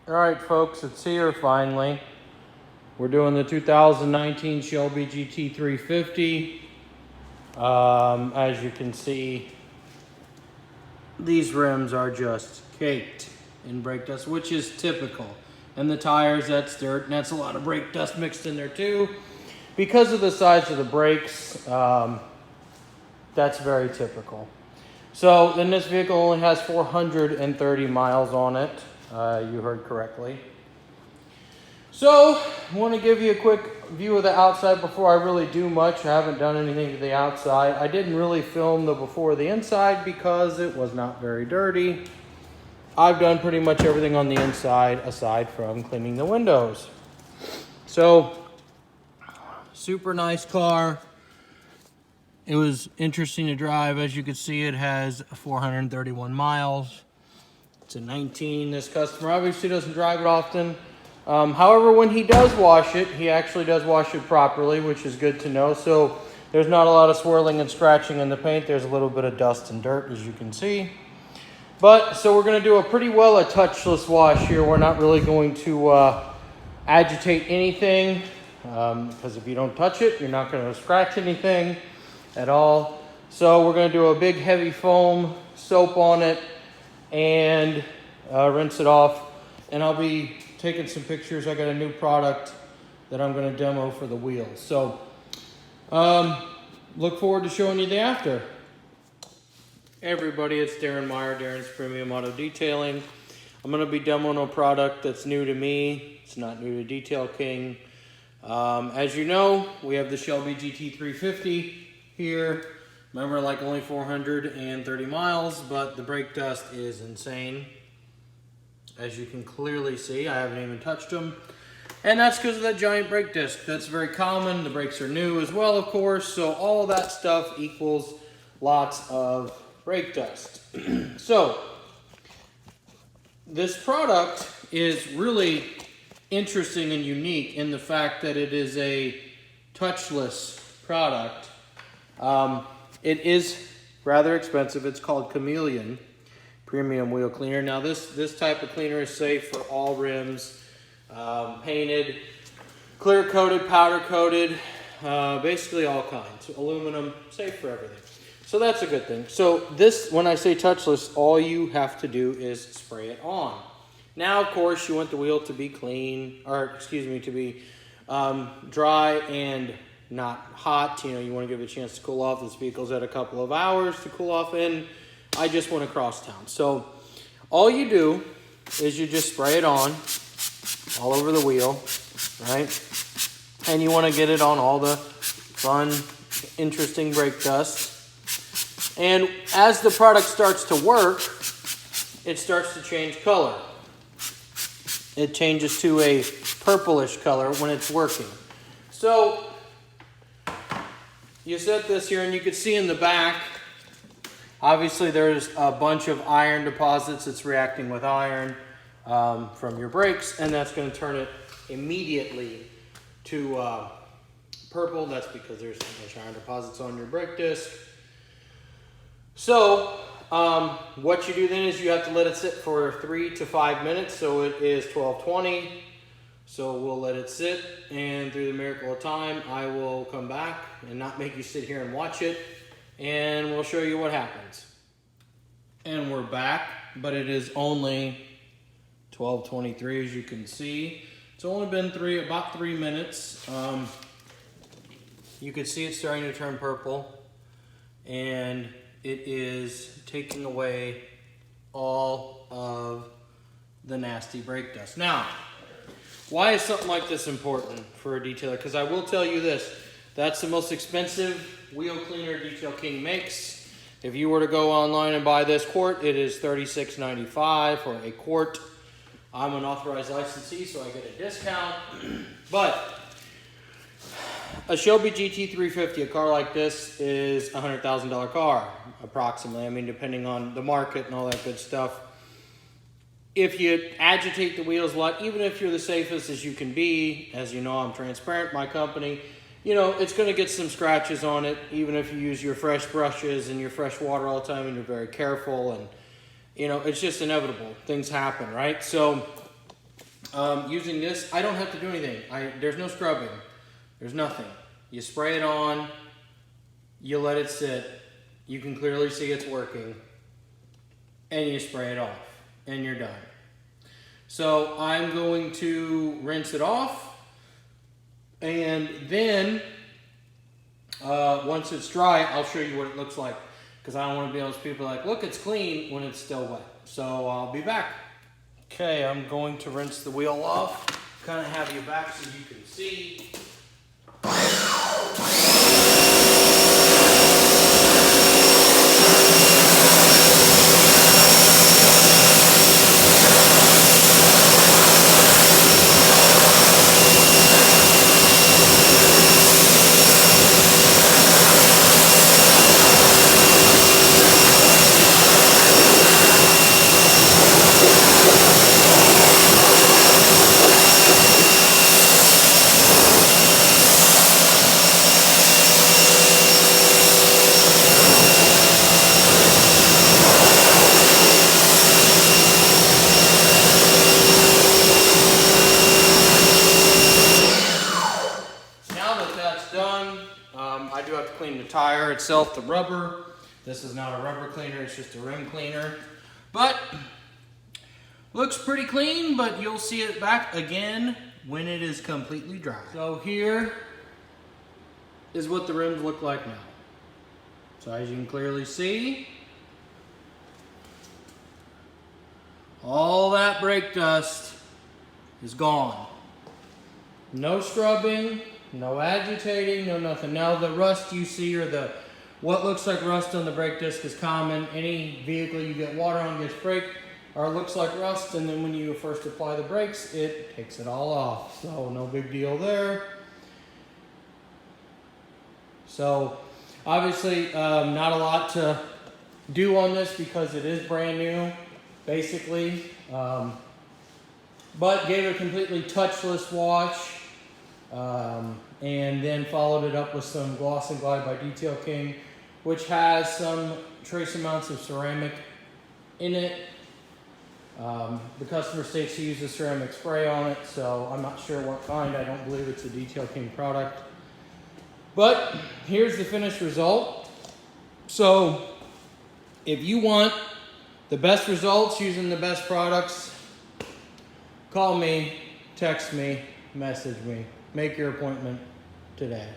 All right, folks, it's here finally. We're doing the 2019 Shelby GT 350. As you can see, these rims are just caked in brake dust, which is typical. And the tires, that's dirt, and that's a lot of brake dust mixed in there too. Because of the size of the brakes, that's very typical. So then this vehicle only has 430 miles on it. You heard correctly. So I want to give you a quick view of the outside before I really do much. I haven't done anything to the outside. I didn't really film the before the inside because it was not very dirty. I've done pretty much everything on the inside aside from cleaning the windows. So, super nice car. It was interesting to drive. As you can see, it has 431 miles. It's a 19. This customer obviously doesn't drive it often. However, when he does wash it, he actually does wash it properly, which is good to know. So there's not a lot of swirling and scratching in the paint. There's a little bit of dust and dirt, as you can see. But, so we're going to do a touchless wash here. We're not really going to agitate anything, because if you don't touch it, you're not going to scratch anything at all. So we're going to do a big heavy foam soap on it and rinse it off. And I'll be taking some pictures. I got a new product that I'm going to demo for the wheels. So look forward to showing you the after. Hey everybody, it's Darren Meyer, Darren's Premium Auto Detailing. I'm going to be demoing a product that's new to me. It's not new to Detail King. As you know, we have the Shelby GT 350 here. Remember, like only 430 miles, but the brake dust is insane. As you can clearly see, I haven't even touched them. And that's because of that giant brake disc. That's very common. The brakes are new as well, of course. So all that stuff equals lots of brake dust. So this product is really interesting and unique in the fact that it is a touchless product. It is rather expensive. It's called Chameleon Premium Wheel Cleaner. Now this type of cleaner is safe for all rims, painted, clear coated, powder coated, basically all kinds. Aluminum, safe for everything. So that's a good thing. So this, when I say touchless, all you have to do is spray it on. Now, of course, you want the wheel to be clean, or excuse me, to be dry and not hot. You know, you want to give it a chance to cool off. This vehicle's at a couple of hours to cool off in. I just went across town. So all you do is you just spray it on all over the wheel, right? And you want to get it on all the fun, interesting brake dust. And as the product starts to work, it starts to change color. It changes to a purplish color when it's working. So you set this here and you can see in the back, obviously there's a bunch of iron deposits. It's reacting with iron from your brakes, and that's going to turn it immediately to purple. That's because there's so much iron deposits on your brake disc. So what you do then is you have to let it sit for 3 to 5 minutes. So it is 12:20. So we'll let it sit, and through the miracle of time, I will come back and not make you sit here and watch it, and we'll show you what happens. And we're back, but it is only 12:23, as you can see. It's only been about 3 minutes. You can see it's starting to turn purple, and it is taking away all of the nasty brake dust. Now, why is something like this important for a detailer? Because I will tell you this, that's the most expensive wheel cleaner Detail King makes. If you were to go online and buy this quart, it is $36.95 for a quart. I'm an authorized licensee, so I get a discount. But a Shelby GT 350, a car like this, is a $100,000 car, approximately. I mean, depending on the market and all that good stuff. If you agitate the wheels a lot, even if you're the safest as you can be, as you know, I'm transparent, my company, you know, it's going to get some scratches on it, even if you use your fresh brushes and your fresh water all the time and you're very careful, and, you know, it's just inevitable. Things happen, right? So Using this, I don't have to do anything. There's no scrubbing. There's nothing. You spray it on, you let it sit, you can clearly see it's working, and you spray it off, and you're done. So I'm going to rinse it off, and then once it's dry, I'll show you what it looks like, because I don't want to be those people like, look, it's clean when it's still wet. So I'll be back. Okay, I'm going to rinse the wheel off, kind of have you back so you can see. I do have to clean the tire itself, the rubber. This is not a rubber cleaner, it's just a rim cleaner. But, looks pretty clean, but you'll see it back again when it is completely dry. So here is what the rims look like now. So as you can clearly see, all that brake dust is gone. No scrubbing, no agitating, no nothing. Now the rust you see, or what looks like rust on the brake disc, is common. Any vehicle you get water on gets braked, or looks like rust, and then when you first apply the brakes, it takes it all off. So no big deal there. So obviously not a lot to do on this because it is brand new, basically. But gave it a completely touchless wash. And then followed it up with some Gloss and Glide by Detail King, which has some trace amounts of ceramic in it. The customer states he uses ceramic spray on it, so I'm not sure what kind. I don't believe it's a Detail King product. But here's the finished result. So if you want the best results using the best products, call me, text me, message me. Make your appointment today.